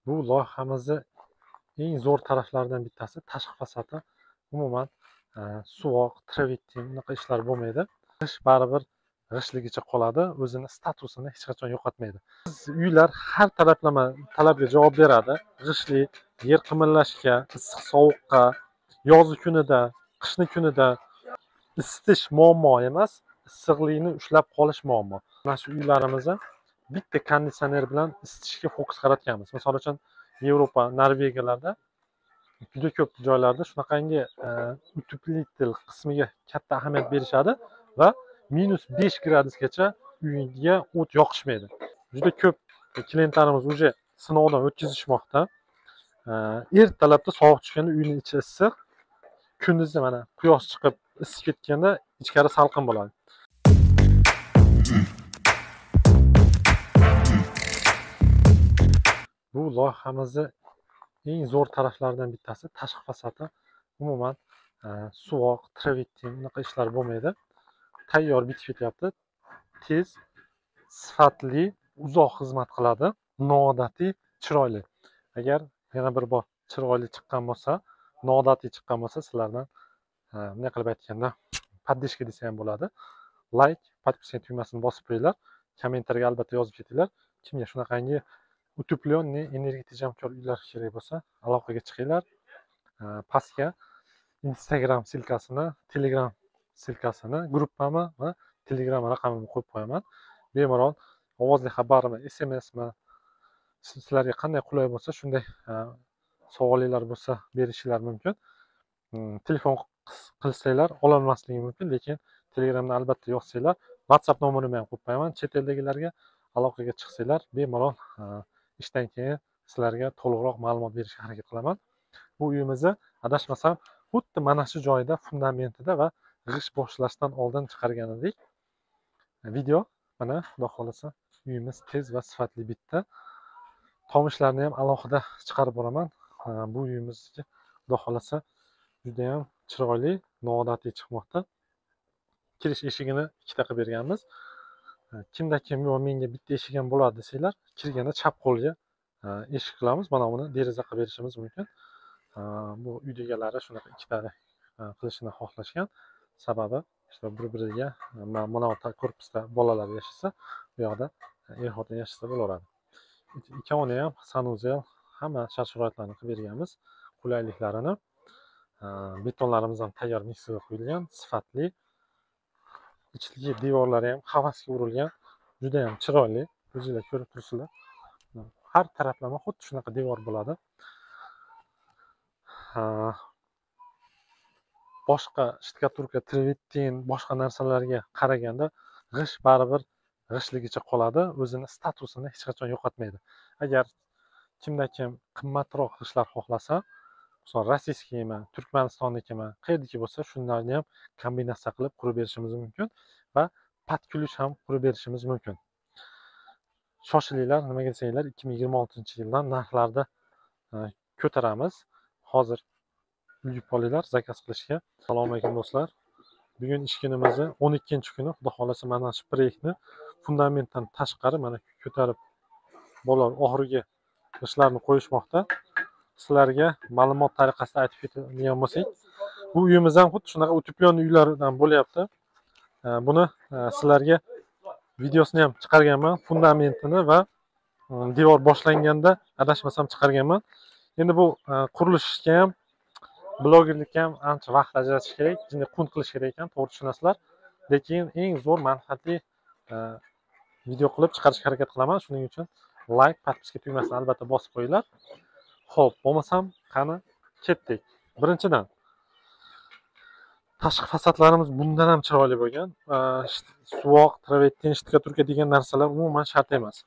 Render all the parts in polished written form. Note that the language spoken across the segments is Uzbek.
Bu loyihamizni eng zo'r taraflaridan bittasi tashqi fasadi umuman suvoq, travertin unaqa ishlar bo'lmaydi. G'isht baribir g'ishtligicha qoladi, o'zini statusini hech qachon yo'qotmaydi. Biz uylar har taraflama talabga javob beradi. G'ishtli, yer qimirlashga, issiq sovuqqa, yozi kunida, qishni kunida isitish muammo emas, issiqlikni ushlab qolish muammo. Mana shu uylarimizni bitta konditsioner bilan isitishga fokus qaratganmiz. Misol uchun Yevropa, Norvegiyalarda juda ko'p joylarda shunaqangi utepletel qismiga katta ahamiyat berishadi va -5 gradusgacha uyga o't yoqishmaydi. Juda ko'p klientlarimiz уже sinovdan o'tkazishmoqda. Ertalabda sovuq tushganda uyning ichi issiq, kunduzda mana quyosh chiqib isib ketganda ichkari salqin bo'ladi. Bu loyihamizni eng zo'r taraflaridan bittasi tashqi fasadi umuman suvoq, travertin unaqa ishlar bo'lmaydi. Tayyor bitib ketyapti. Tez, sifatli, uzoq xizmat qiladi. Noodatiy, chiroyli. Agar yana bir bor chiroyli chiqqan bo'lsa, noodatiy chiqqan bo'lsa, sizlardan bunday qilib aytganda поддержка desa ham bo'ladi. Like, подписка tugmasini bosib qo'yinglar. Kommentariyga albatta yozib ketinglar. Kimga shunaqangi utepленный, energiya tejamkor uylar kerak bo'lsa, aloqaga chiqinglar. Pastga Instagram silkasini, Telegram silkasini, gruppami va Telegram raqamimni qo'yib qo'yaman. Bemalol ovozli xabarmi, SMSmi, sizlarga qanday qulay bo'lsa, shunday savollar bo'lsa berishingiz mumkin. Telefon qilsanglar ololmasligi mumkin, lekin Telegramda albatta yozsanglar, WhatsApp nomerimni ham qo'yib qo'yaman. Chet eldagilarga aloqaga chiqsanglar, bemalol ishdan keyin sizlarga to'liqroq ma'lumot berishga harakat qilaman. Bu uyimizni adashmasam xuddi mana shu joyda fundamentida va g'isht boshlashdan oldin chiqargan edik. Video mana xudo xolasa uyimiz tez va sifatli bitdi. Tomishlarni ham alohida chiqarib boraman. Bu uyimizga xudo xolasa juda ham chiroyli, noodatiy chiqmoqda. Kirish eshigini ikkita qilib berganmiz. Kimda kim yo'q, menga bitta eshik ham bo'ladi desanglar, kirganda chap qo'lga eshik qilamiz. Mana buni deraza qilib berishimiz mumkin. Bu uy egalari shunaqa ikkita qilishni xohlashgan. Sababi işte bir-biriga mana bu korpusda bolalar yashasa, bu yoqda er-xotin yashasa bo'laveradi. Ikkovini ham sanuzel, hamma shart-sharoitlarni qilib berganmiz. Qulayliklarini. Betonlarimiz ham tayyor miksiga qo'yilgan, sifatli. Ichki devorlari ham havasga urilgan, juda ham chiroyli. O'zingizlar ko'rib turibsizlar. Har taraflama xuddi shunaqa devor bo'ladi. Boshqa shtukaturka, travertin, boshqa narsalarga qaraganda g'isht baribir g'ishtligicha qoladi, o'zini statusini hech qachon yo'qotmaydi. Agar kimda kim qimmatroq g'ishtlar xohlasa, masalan, rossiyskiymi, Turkmanistonnikimi, qayerdagi bo'lsa, shunlarni ham kombinatsiya qilib qurib berishimiz mumkin va patkulish ham qurib berishimiz mumkin. Shoshilinglar, nimaga desanglar, 2026-yildan narxlarni ko'taramiz. Hozir ulgib qolinglar zakaz qilishga. Assalomu alaykum do'stlar. Bugun ish kunimizni 12-kuni, xudo xolasa mana shu proyektni fundamentdan tashqari mana ko'tarib bolalar oxirgi ishlarni qo'yishmoqda. Sizlarga ma'lumot tariqasida aytib ketadigan bo'lsak, bu uyimiz ham xuddi shunaqa utepленный uylardan bo'lyapti. Buni sizlarga videosini ham chiqarganman, fundamentini va devor boshlanganda adashmasam chiqarganman. Endi bu qurilishga ham, blogerlikka ham ancha vaqt ajratish kerak, jinday qunt qilish kerak ekan, to'g'ri tushunasizlar. Lekin eng zo'r manfaatli video qilib chiqarishga harakat qilaman. Shuning uchun like, podpiska tugmasini albatta bosib qo'yinglar. Xo'p, bo'lmasam qani ketdik. Birinchidan tashqi fasadlarimiz bundan ham chiroyli bo'lgan. Suvoq, travertin, shtukaturka degan narsalar umuman shart emas.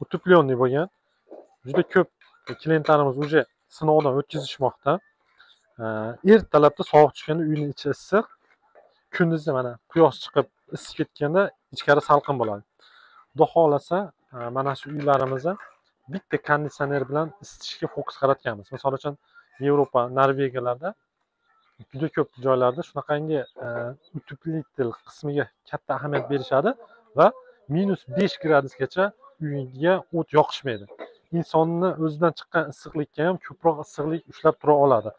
Utepленный bo'lgan. Juda ko'p klientlarimiz уже sinovdan o'tkazishmoqda. Ertalabda sovuq tushganda uyning ichi issiq, kunduzda mana quyosh chiqib isib ketganda ichkari salqin bo'ladi. Xudo xolasa mana shu uylarimizni bitta konditsioner bilan isitishga fokus qaratganmiz. Misol uchun Yevropa, Norvegiyalarda juda ko'p joylarda shunaqangi utepletel qismiga katta ahamiyat berishadi va -5 gradusgacha uyga o't yoqishmaydi. insonni o'zidan chiqqan issiqlikka ham ko'proq issiqlik ushlab tura oladi.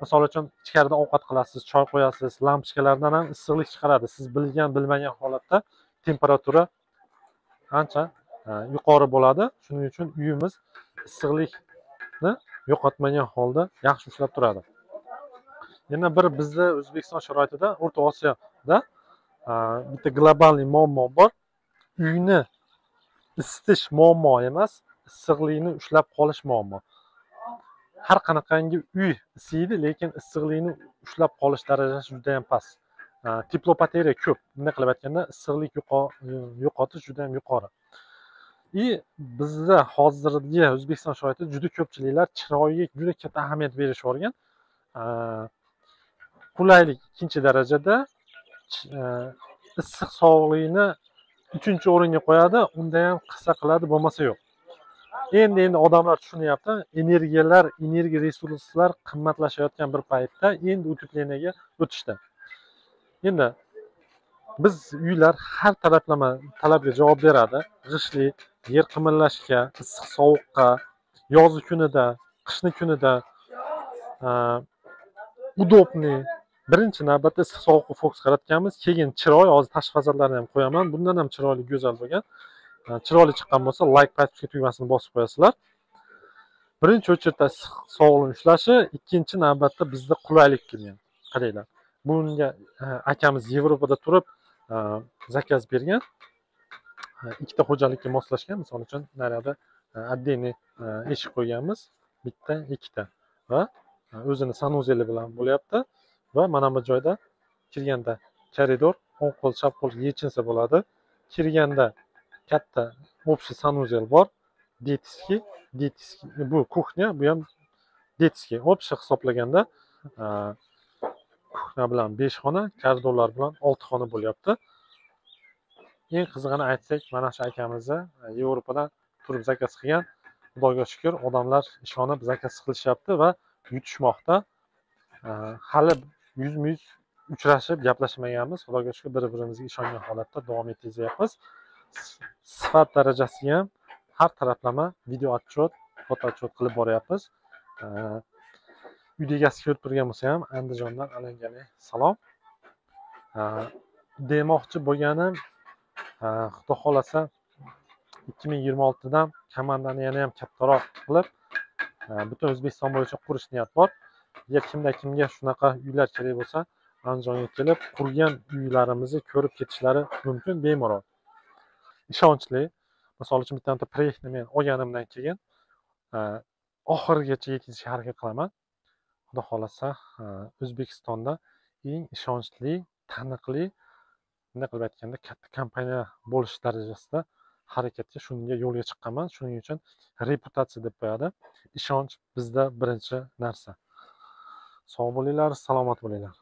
Misol uchun ichkarida ovqat qilasiz, choy qo'yasiz, lampochkalardan ham issiqlik chiqaradi. Siz bilgan bilmagan holatda temperatura ancha yuqori bo'ladi. Shuning uchun uyimiz issiqlikni yo'qotmagan holda yaxshi ushlab turadi. Yana bir bizda O'zbekiston sharoitida, O'rta Osiyoda bitta globalniy muammo bor. Uyni isitish muammo emas, issiqlikni ushlab qolish muammo. Har qanaqangi uy isiydi, lekin issiqlikni ushlab qolish darajasi juda ham past. Teplopateriya ko'p. Bunday qilib aytganda, issiqlik yo'qotish juda ham yuqori. Bizda hozirgi O'zbekiston sharoitida juda ko'pchiliklar chiroyga juda katta ahamiyat berishib olgan. Qulaylik ikkinchi darajada, issiq sovuqlikni 3-o'ringa qo'yadi. Unda ham qissa qiladi, bo'lmasa yo'q. Endi odamlar tushunyapti, energiya resurslar qimmatlashayotgan bir paytda endi utepleniyega o'tishdi. Endi biz uylar har taraflama talabga javob beradi. G'ishli, yer qimirlashga, issiq sovuqqa, yozi kunida, qishni kunida udobniy. Birinchi navbatda issiq sovuqqa fokus qaratganmiz, keyin chiroy, hozir tashqi fasadlarni ham qo'yaman. Bundan ham chiroyli, go'zal bo'lgan. Chiroyli chiqqan bo'lsa, like podpiska tugmasini bosib qo'yasizlar. Birinchi o'chirda issiq sovuqni ushlashi, ikkinchi navbatda bizda qulaylik kelgan. Qaranglar. Bunga akamiz Yevropada turib zakaz bergan. Ikkita xo'jalikka moslashgan. Misol uchun, narada отдельный eshik qo'yganmiz, bitta, ikkita va o'zini sanuzeli bilan bo'lyapti va mana bu joyda kirganda koridor, o'ng qo'l, chap qo'l yechinsa bo'ladi. Kirganda katta общий sanuzel bor. Детский, bu kuxnya, bu ham детский. Общий hisoblaganda kuxnya bilan 5 xona, koridorlar bilan 6 xona bo'lyapti. Eng qizig'ini aytsak, mana shu akamizni Yevropadan turib zakaz qilgan. Xudoga shukr, odamlar ishonib zakaz qilishyapti va yutishmoqda. Hali yuzma-yuz uchrashib gaplashmaganmiz. Xudoga shukr, bir-birimizga ishongan holatda davom etyapmiz. Sifat darajasi ham har taraflama video otchot, foto otchot qilib boryapmiz. Uyda egasi ko'rib turgan bo'lsa ham, Andijondan alangalik salom. Demoqchi bo'lganim, Xudo xolasa 2026dan komandani yana ham kattaroq qilib, butun O'zbekiston bo'yicha qurish niyat bor. Agar kimga shunaqa uylar kerak bo'lsa, Andijonga kelib, qurgan uylarimizni ko'rib ketishlari mumkin bemalol. Ishonchli. Misol uchun bitta proyektni men olganimdan keyin oxirigacha yetkazishga harakat qilaman. Xudo xolasa, O'zbekistonda eng ishonchli, taniqli, bunday qilib aytganda, katta kompaniya bo'lish darajasida harakatga, shunga yo'lga chiqqanman. Shuning uchun reputatsiya deb qo'yadi. Ishonch bizda birinchi narsa. Sog' bo'linglar, salomat bo'linglar.